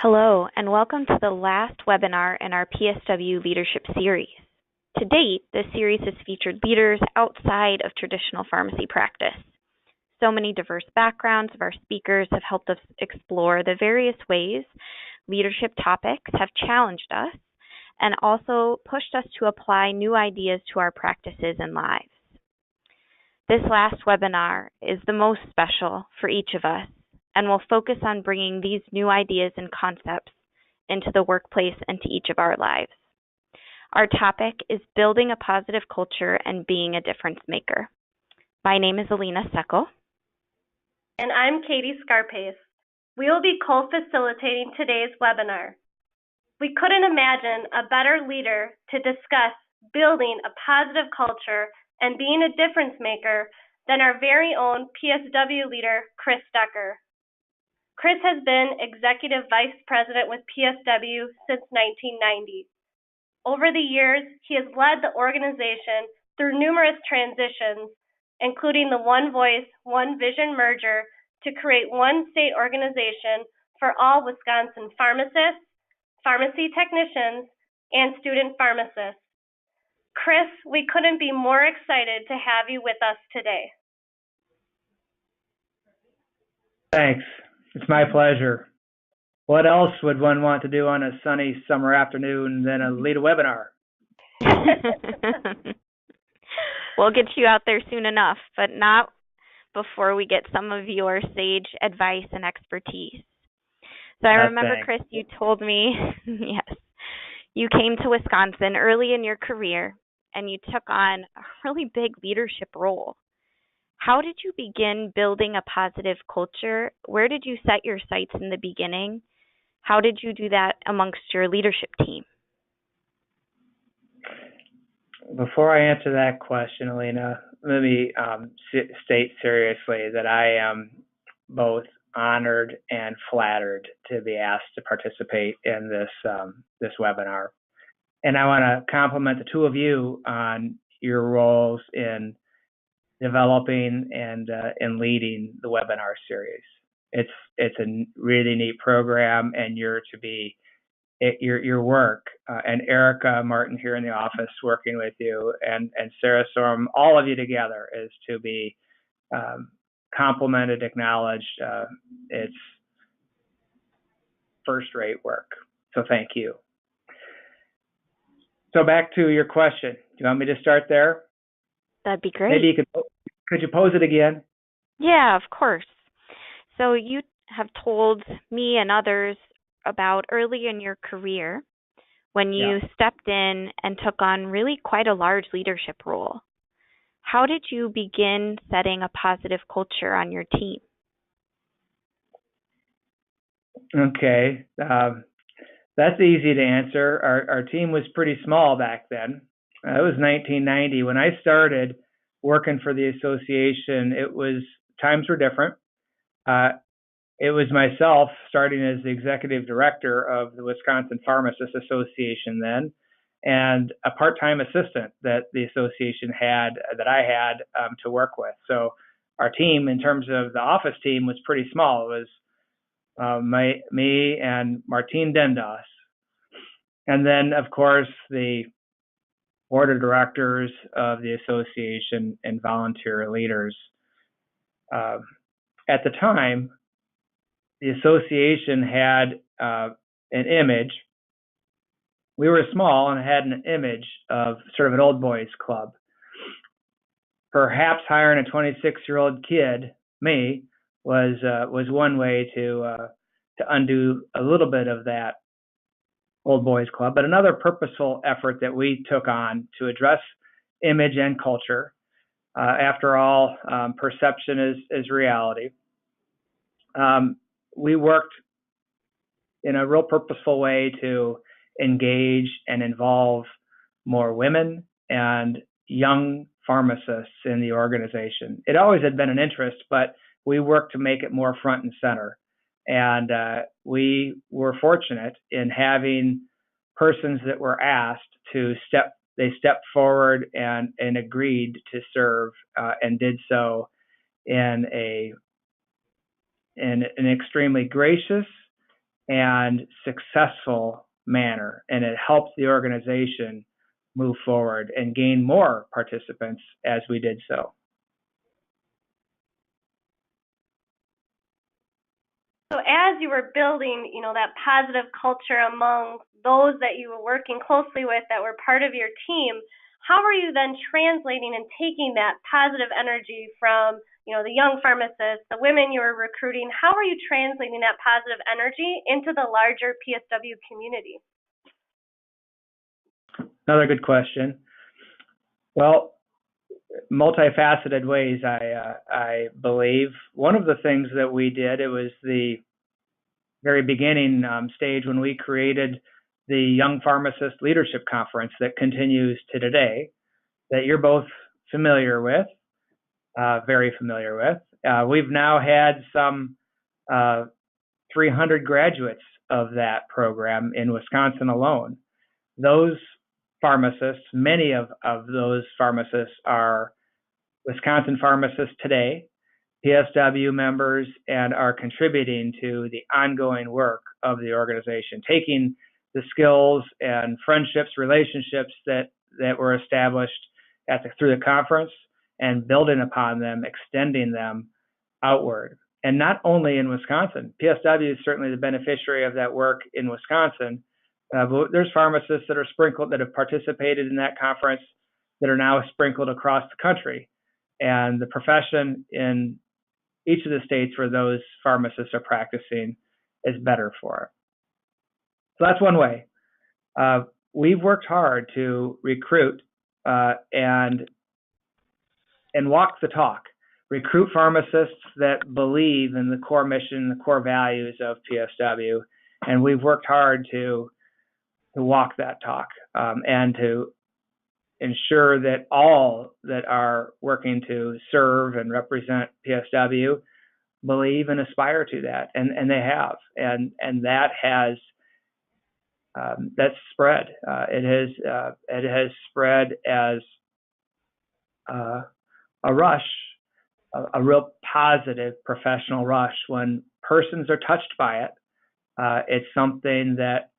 Hello, and welcome to the last webinar in our PSW Leadership Series. To date, this series has featured leaders outside of traditional pharmacy practice. So many diverse backgrounds of our speakers have helped us explore the various ways leadership topics have challenged us and also pushed us to apply new ideas to our practices and lives. This last webinar is the most special for each of us, and we'll focus on bringing these new ideas and concepts into the workplace and to each of our lives. Our topic is building a positive culture and being a difference maker. My name is Alina Seckel. And I'm Katie Scarpace. We will be co-facilitating today's webinar. We couldn't imagine a better leader to discuss building a positive culture and being a difference maker than our very own PSW leader, Chris Decker. Chris has been Executive Vice President with PSW since 1990. Over the years, he has led the organization through numerous transitions, including the One Voice, One Vision merger to create one state organization for all Wisconsin pharmacists, pharmacy technicians, and student pharmacists. Chris, we couldn't be more excited to have you with us today. Thanks. It's my pleasure. What else would one want to do on a sunny summer afternoon than lead a webinar? We'll get you out there soon enough, but not before we get some of your sage advice and expertise. So I remember, Chris, you told me, yes, you came to Wisconsin early in your career and you took on a really big leadership role. How did you begin building a positive culture? Where did you set your sights in the beginning? How did you do that amongst your leadership team? Before I answer that question, Alina, let me state seriously that I am both honored and flattered to be asked to participate in this webinar. And I want to compliment the two of you on your roles in developing and leading the webinar series. It's a really neat program, and your work and Erica Martin here in the office working with you, and Sarah Storm, all of you together is to be complimented, acknowledged. It's first-rate work. So thank you. So back to your question. Do you want me to start there? That'd be great. Maybe could you pose it again? Yeah, of course. So you have told me and others about early in your career when you stepped in and took on really quite a large leadership role. How did you begin setting a positive culture on your team? Okay, that's easy to answer. Our team was pretty small back then. It was 1990 when I started working for the association. Times were different. It was myself starting as the executive director of the Wisconsin Pharmacists Association then, and a part-time assistant that the association had, that I had to work with. So our team, in terms of the office team, was pretty small. It was me and Martine Dendos. And then, of course, the board of directors of the association and volunteer leaders. At the time, the association had an image. We were small and had an image of sort of an old boys club. Perhaps hiring a 26-year-old kid, me, was one way to undo a little bit of that old boys club. But another purposeful effort that we took on to address image and culture. After all, perception is reality. We worked in a real purposeful way to engage and involve more women and young pharmacists in the organization. It always had been an interest, but we worked to make it more front and center. And we were fortunate in having persons that were asked to step forward and agreed to serve and did so in an extremely gracious and successful manner, and it helped the organization move forward and gain more participants as we did so. So as you were building, that positive culture among those that you were working closely with that were part of your team, how were you then translating and taking that positive energy from, the young pharmacists, the women you were recruiting? How are you translating that positive energy into the larger PSW community? Another good question. Well, multifaceted ways, I believe. One of the things that we did, it was the very beginning stage when we created the Young Pharmacist Leadership Conference that continues to today, that you're both familiar with, very familiar with. We've now had some 300 graduates of that program in Wisconsin alone. Those pharmacists, many of those pharmacists are Wisconsin pharmacists today, PSW members, and are contributing to the ongoing work of the organization, taking the skills and friendships, relationships that were established through the conference and building upon them, extending them outward. And not only in Wisconsin. PSW is certainly the beneficiary of that work in Wisconsin, but there's pharmacists that are sprinkled, that have participated in that conference, that are now sprinkled across the country. And the profession in each of the states where those pharmacists are practicing is better for it. So that's one way. We've worked hard to recruit and walk the talk. Recruit pharmacists that believe in the core mission, the core values of PSW, and we've worked hard to walk that talk and to ensure that all that are working to serve and represent PSW believe and aspire to that, and they have, and that has that's spread. It has spread as a rush, a real positive professional rush. When persons are touched by it, it's something that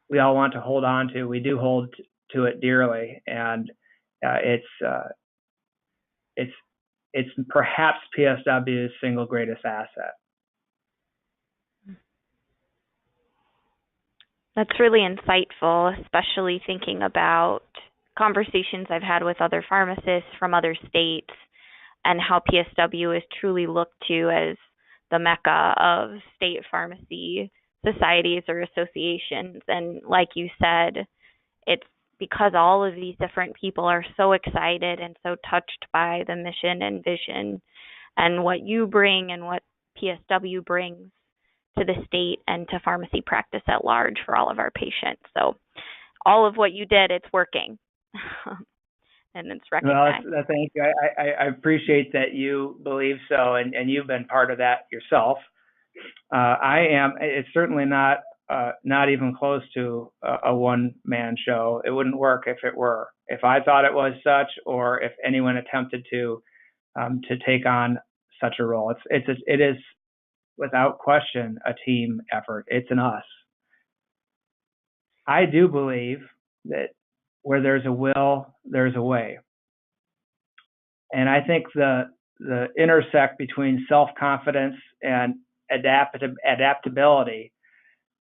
we all want to hold on to. We do hold to it dearly, and it's perhaps PSW's single greatest asset. That's really insightful, especially thinking about conversations I've had with other pharmacists from other states and how PSW is truly looked to as the mecca of state pharmacy societies or associations. And like you said, it's because all of these different people are so excited and so touched by the mission and vision and what you bring and what PSW brings to the state and to pharmacy practice at large for all of our patients. So all of what you did, it's working. And it's recognized. Well, thank you. I appreciate that you believe so, and you've been part of that yourself. I am. It's certainly not even close to a one-man show. It wouldn't work if it were. If I thought it was such, or if anyone attempted to take on such a role, it is without question a team effort. It's an us. I do believe that where there's a will, there's a way. And I think the intersect between self-confidence and adaptability,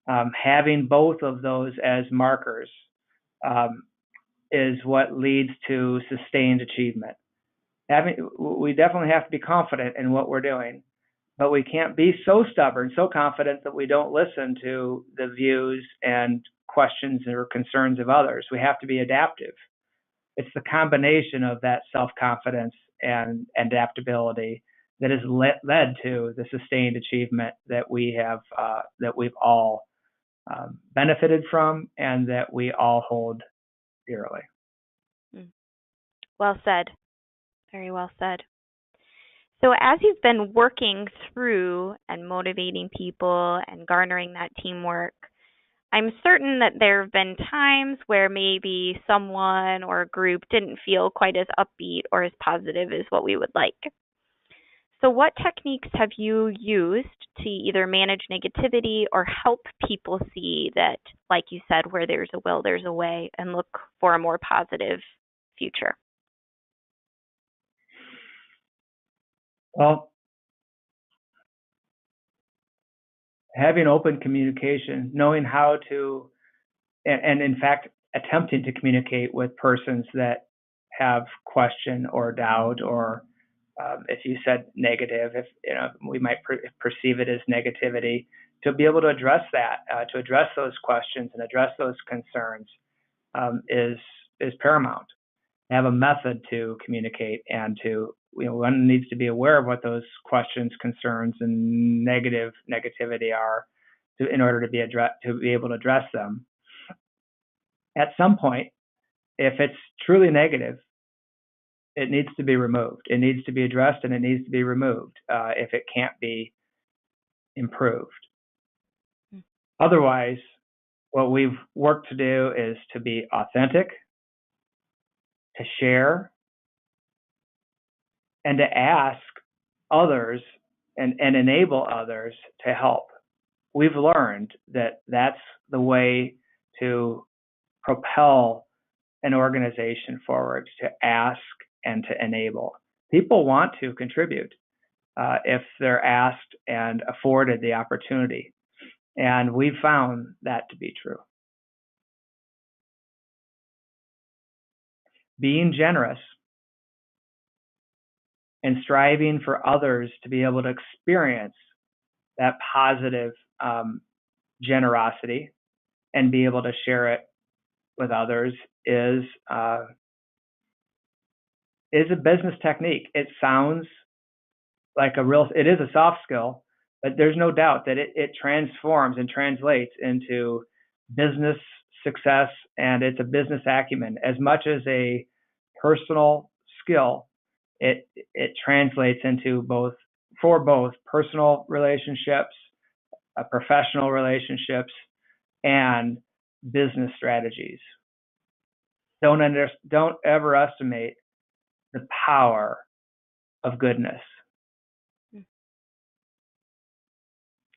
having both of those as markers, is what leads to sustained achievement. We definitely have to be confident in what we're doing, but we can't be so stubborn, so confident that we don't listen to the views and questions or concerns of others. We have to be adaptive. It's the combination of that self-confidence and adaptability that has led to the sustained achievement that we have, that we've all benefited from, and that we all hold dearly. Well said. Very well said. So as you've been working through and motivating people and garnering that teamwork, I'm certain that there have been times where maybe someone or a group didn't feel quite as upbeat or as positive as what we would like. So what techniques have you used to either manage negativity or help people see that, like you said, where there's a will, there's a way, and look for a more positive future? Well, having open communication, knowing how to, and in fact, attempting to communicate with persons that have question or doubt, or if you said negative, if we might perceive it as negativity, to be able to address that, to address those questions and address those concerns is paramount. Have a method to communicate, and to one needs to be aware of what those questions, concerns, and negativity are, in order to be able to address them. At some point, if it's truly negative, it needs to be removed. It needs to be addressed, and it needs to be removed if it can't be improved. Otherwise, what we've worked to do is to be authentic, to share, and to ask others and enable others to help. We've learned that that's the way to propel an organization forward, to ask and to enable. People want to contribute if they're asked and afforded the opportunity. And we've found that to be true. Being generous and striving for others to be able to experience that positive generosity and be able to share it with others is a business technique. It sounds like it is a soft skill, but there's no doubt that it transforms and translates into business success, and it's a business acumen. As much as a personal skill, it translates into both personal relationships, professional relationships, and business strategies. Don't ever estimate the power of goodness.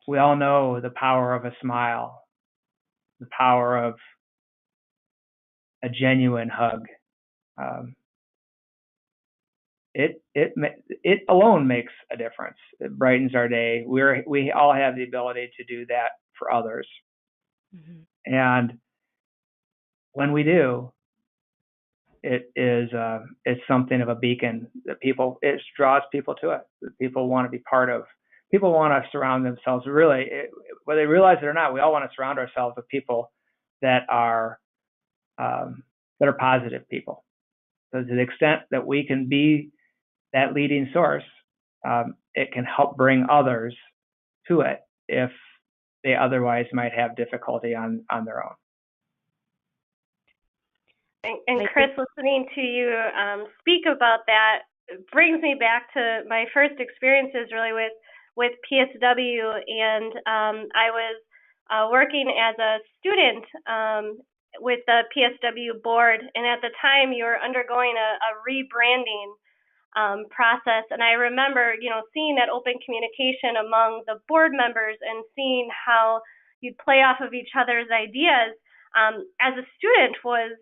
We all know the power of a smile, the power of a genuine hug. It alone makes a difference. It brightens our day. We all have the ability to do that for others. Mm-hmm. And when we do, it's something of a beacon that it draws people to it. That people want to be part of. People want to surround themselves. Really, whether they realize it or not, we all want to surround ourselves with people that are positive people. So to the extent that we can be that leading source, it can help bring others to it if they otherwise might have difficulty on their own. And Chris, listening to you speak about that brings me back to my first experiences really with PSW, and I was working as a student with the PSW board, and at the time you were undergoing a rebranding process, and I remember seeing that open communication among the board members and seeing how you'd play off of each other's ideas. As a student was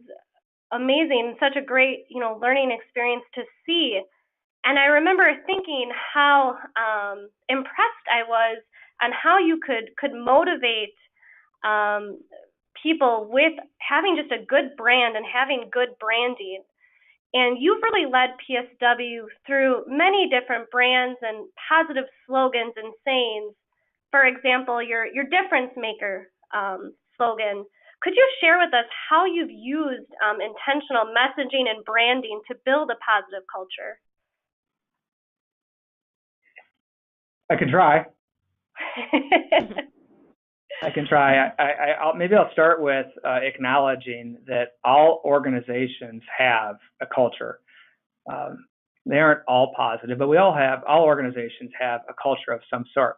amazing, such a great learning experience to see. And I remember thinking how impressed I was on how you could motivate people with having just a good brand and having good branding. And you've really led PSW through many different brands and positive slogans and sayings. For example, your difference maker slogan. Could you share with us how you've used intentional messaging and branding to build a positive culture? I can try. I can try. Maybe I'll start with acknowledging that all organizations have a culture. They aren't all positive, but all organizations have a culture of some sort.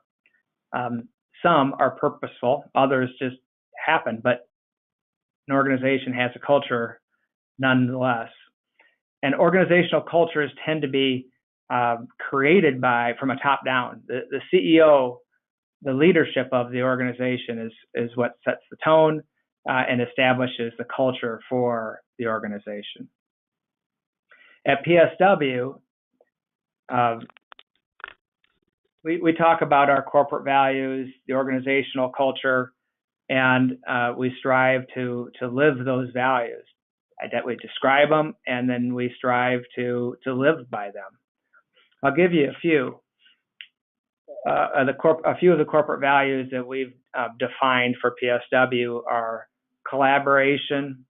Some are purposeful, others just happen, but an organization has a culture nonetheless. And organizational cultures tend to be created from a top down. The CEO, the leadership of the organization is what sets the tone and establishes the culture for the organization. At PSW, we talk about our corporate values, the organizational culture, and we strive to live those values. We describe them, and then we strive to live by them. I'll give you a few. A few of the corporate values that we've defined for PSW are collaboration,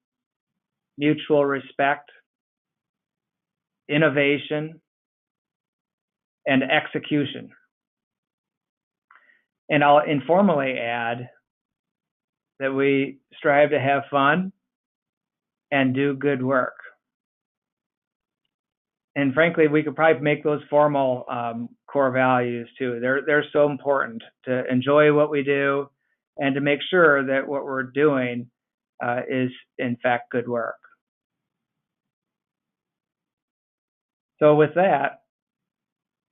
mutual respect, innovation, and execution. And I'll informally add that we strive to have fun and do good work. And frankly, we could probably make those formal core values too. They're so important to enjoy what we do and to make sure that what we're doing is in fact good work. So with that,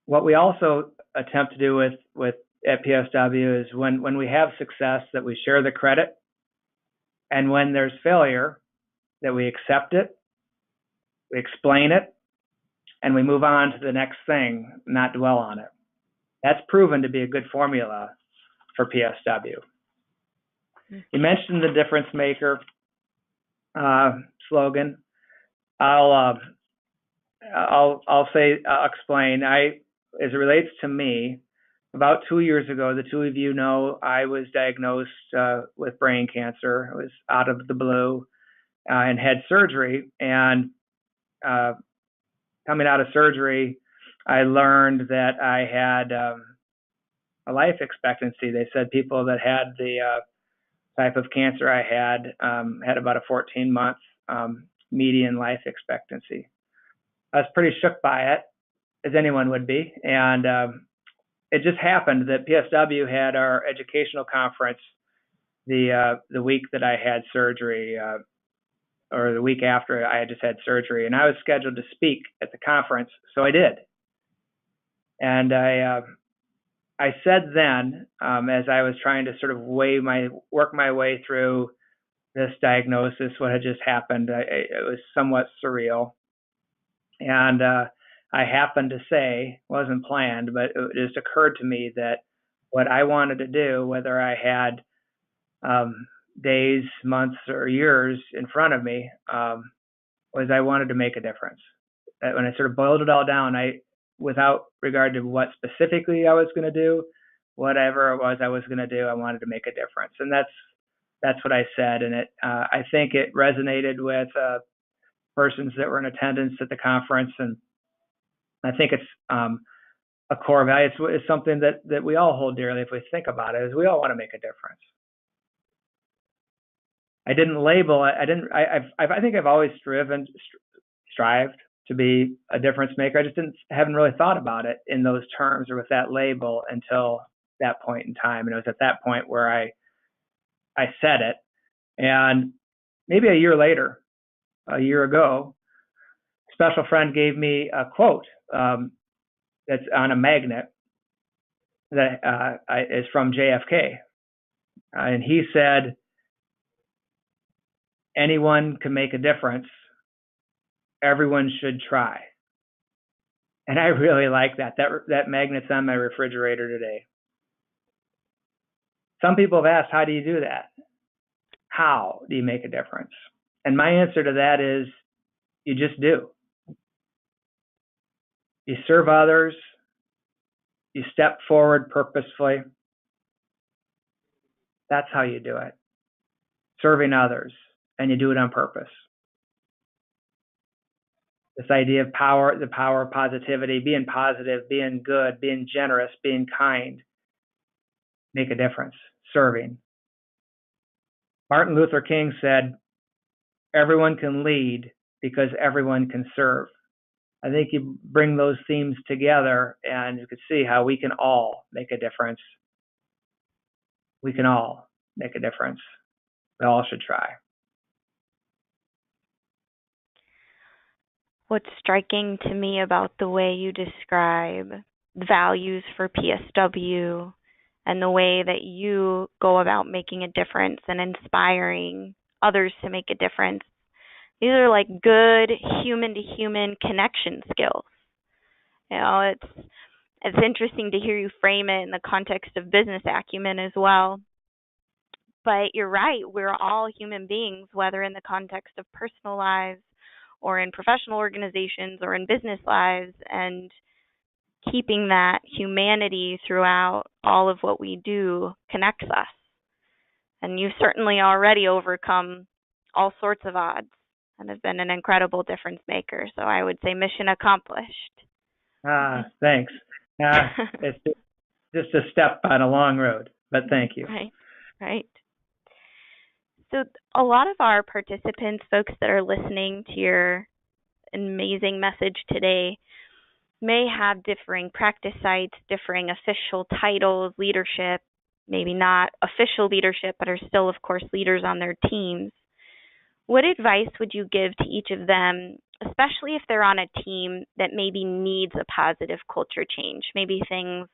what we also attempt to do with at PSW is when we have success, that we share the credit, and when there's failure, that we accept it, we explain it, and we move on to the next thing, not dwell on it. That's proven to be a good formula for PSW. You mentioned the difference maker slogan. I'll explain. As it relates to me, about 2 years ago, the two of you know, I was diagnosed with brain cancer. It was out of the blue, and had surgery. And coming out of surgery, I learned that I had a life expectancy. They said people that had the type of cancer I had about a 14-month median life expectancy. I was pretty shook by it, as anyone would be. And it just happened that PSW had our educational conference the week that I had surgery, or the week after I had just had surgery, and I was scheduled to speak at the conference, so I did. And I said then, as I was trying to sort of work my way through this diagnosis, what had just happened, it was somewhat surreal. And I happened to say, wasn't planned, but it just occurred to me that what I wanted to do, whether I had days, months, or years in front of me, was I wanted to make a difference. When I sort of boiled it all down, without regard to what specifically I was going to do, whatever it was I was going to do, I wanted to make a difference. And that's what I said. And I think it resonated with persons that were in attendance at the conference. And I think it's a core value. It's something that we all hold dearly if we think about it, is we all want to make a difference. I didn't label it. I think I've always strived to be a difference maker. I just haven't really thought about it in those terms or with that label until that point in time. And it was at that point where I said it. And maybe a year ago, a special friend gave me a quote that's on a magnet that is from JFK. And he said, "Anyone can make a difference. Everyone should try." And I really like that. That magnet's on my refrigerator today. Some people have asked, how do you do that? How do you make a difference? And my answer to that is, you just do. You serve others. You step forward purposefully. That's how you do it. Serving others. And you do it on purpose. This idea of power, the power of positivity, being positive, being good, being generous, being kind, make a difference, serving. Martin Luther King said, "Everyone can lead because everyone can serve." I think you bring those themes together and you can see how we can all make a difference. We can all make a difference. We all should try. What's striking to me about the way you describe values for PSW and the way that you go about making a difference and inspiring others to make a difference, these are like good human to human connection skills. It's interesting to hear you frame it in the context of business acumen as well. But you're right, we're all human beings, whether in the context of personal lives or in professional organizations or in business lives, and keeping that humanity throughout all of what we do connects us. And you've certainly already overcome all sorts of odds and have been an incredible difference maker. So I would say mission accomplished. Thanks. It's just a step on a long road, but thank you. Right. So a lot of our participants, folks that are listening to your amazing message today, may have differing practice sites, differing official titles, leadership, maybe not official leadership, but are still, of course, leaders on their teams. What advice would you give to each of them, especially if they're on a team that maybe needs a positive culture change? Maybe things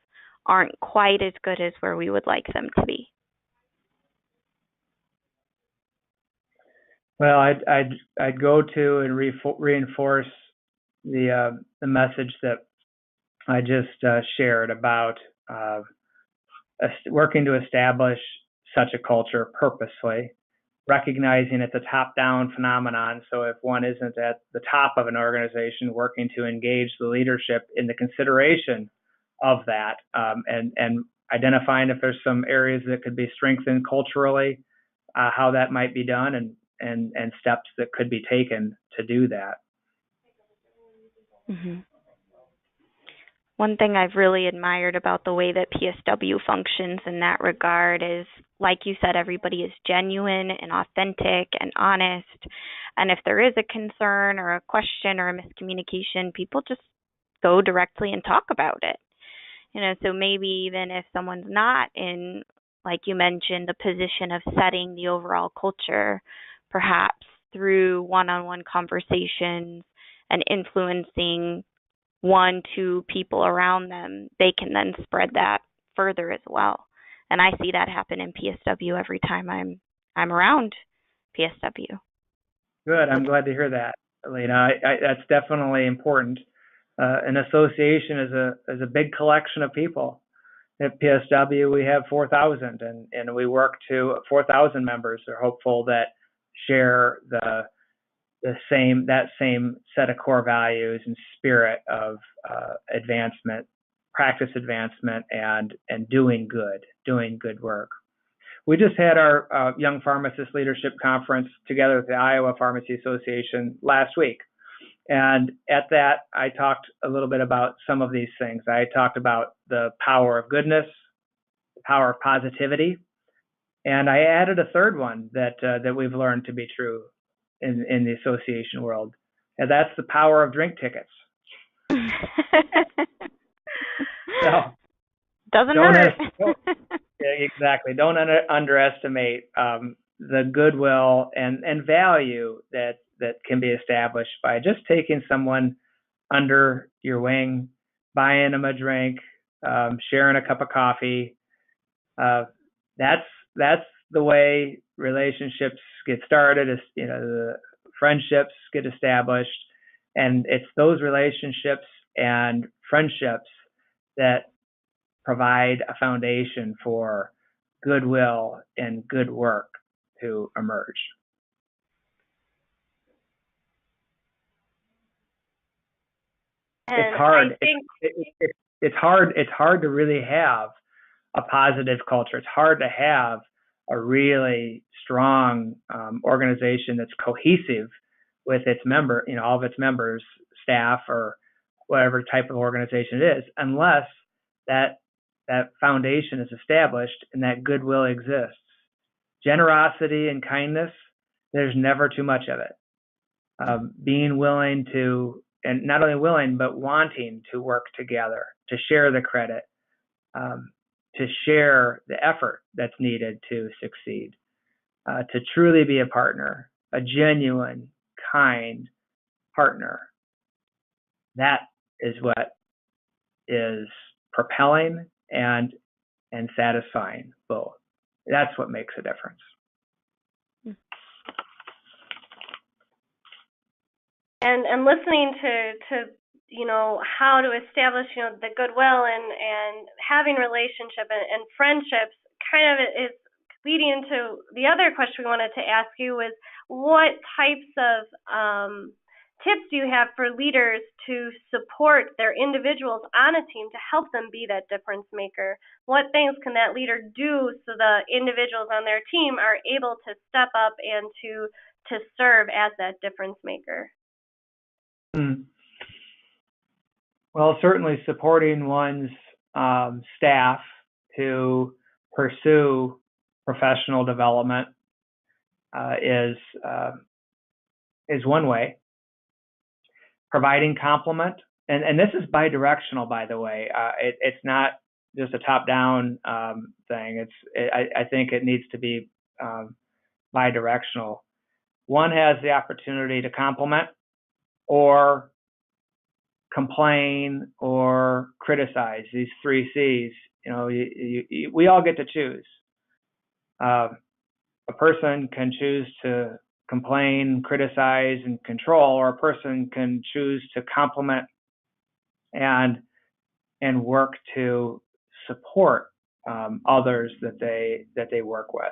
aren't quite as good as where we would like them to be. Well, I'd go to and reinforce the message that I just shared about working to establish such a culture purposefully, recognizing it's a top-down phenomenon. So if one isn't at the top of an organization, working to engage the leadership in the consideration of that, and identifying if there's some areas that could be strengthened culturally, how that might be done, and steps that could be taken to do that. Mm-hmm. One thing I've really admired about the way that PSW functions in that regard is, like you said, everybody is genuine and authentic and honest. And if there is a concern or a question or a miscommunication, people just go directly and talk about it. So maybe even if someone's not in, like you mentioned, the position of setting the overall culture, perhaps through one-on-one conversations and influencing 1-2 people around them, they can then spread that further as well. And I see that happen in PSW every time I'm around PSW. Good. I'm glad to hear that, Elena. That's definitely important. An association is a big collection of people. At PSW, we have 4,000, and we work to 4,000 members. Are hopeful that share that same set of core values and spirit of advancement, practice advancement, and doing good work. We just had our Young Pharmacist Leadership Conference together with the Iowa Pharmacy Association last week. And at that, I talked a little bit about some of these things. I talked about the power of goodness, the power of positivity, and I added a third one that we've learned to be true in the association world, and that's the power of drink tickets. So doesn't hurt. Exactly. Don't underestimate the goodwill and value that can be established by just taking someone under your wing, buying them a drink, sharing a cup of coffee. That's the way relationships get started. The friendships get established, and it's those relationships and friendships that provide a foundation for goodwill and good work to emerge. And it's hard. I think It's hard to really have a positive culture. It's hard to have a really strong organization that's cohesive with its all of its members, staff, or whatever type of organization it is, unless that foundation is established and that goodwill exists. Generosity and kindness, there's never too much of it. Being willing to, and not only willing, but wanting to work together, to share the credit, to share the effort that's needed to succeed, to truly be a partner, a genuine, kind partner. that is what is propelling and satisfying both. That's what makes a difference. And listening to how to establish the goodwill and having relationship and friendships kind of is leading into the other question we wanted to ask you was, what types of tips do you have for leaders to support their individuals on a team to help them be that difference maker? What things can that leader do so the individuals on their team are able to step up and to serve as that difference maker? Well, certainly supporting one's staff to pursue professional development is one way. Providing compliment, and this is bidirectional, by the way. It's not just a top-down thing. I think it needs to be bidirectional. One has the opportunity to compliment or complain or criticize. These 3 C's. We all get to choose. A person can choose to complain, criticize, and control, or a person can choose to compliment and work to support others that they work with.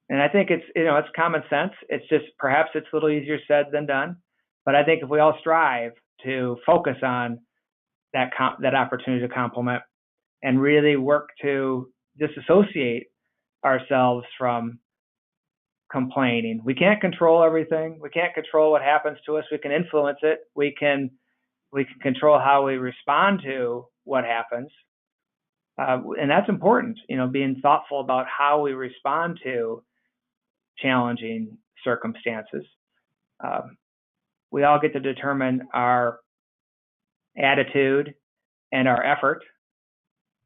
And I think it's common sense. It's just perhaps it's a little easier said than done. But I think if we all strive to focus on that opportunity to compliment and really work to disassociate ourselves from complaining. We can't control everything. We can't control what happens to us. We can influence it. We can control how we respond to what happens. And that's important, being thoughtful about how we respond to challenging circumstances. We all get to determine our attitude and our effort.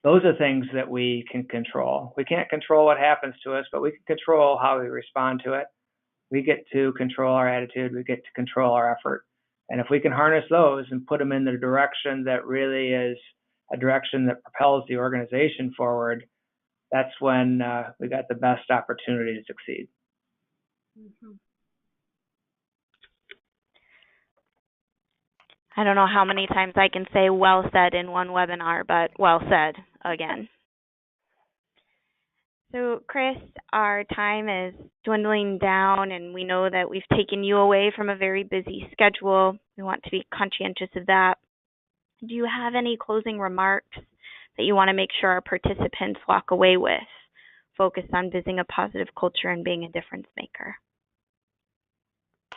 Those are things that we can control. We can't control what happens to us, but we can control how we respond to it. We get to control our attitude. We get to control our effort. And if we can harness those and put them in the direction that really is a direction that propels the organization forward, that's when we got the best opportunity to succeed. Mm-hmm. I don't know how many times I can say well said in one webinar, but well said again. So, Chris, our time is dwindling down, and we know that we've taken you away from a very busy schedule. We want to be conscientious of that. Do you have any closing remarks that you want to make sure our participants walk away with, focused on building a positive culture and being a difference maker?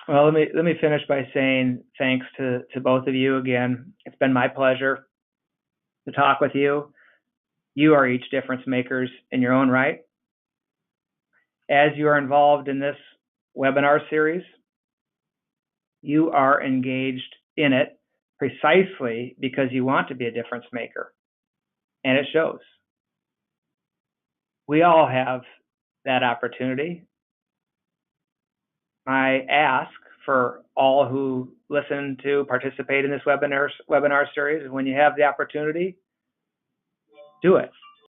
Well, let me finish by saying thanks to both of you again. It's been my pleasure to talk with you. You are each difference makers in your own right. As you are involved in this webinar series, you are engaged in it precisely because you want to be a difference maker, and it shows. We all have that opportunity. I ask for all who listen to participate in this webinar series, when you have the opportunity, do it.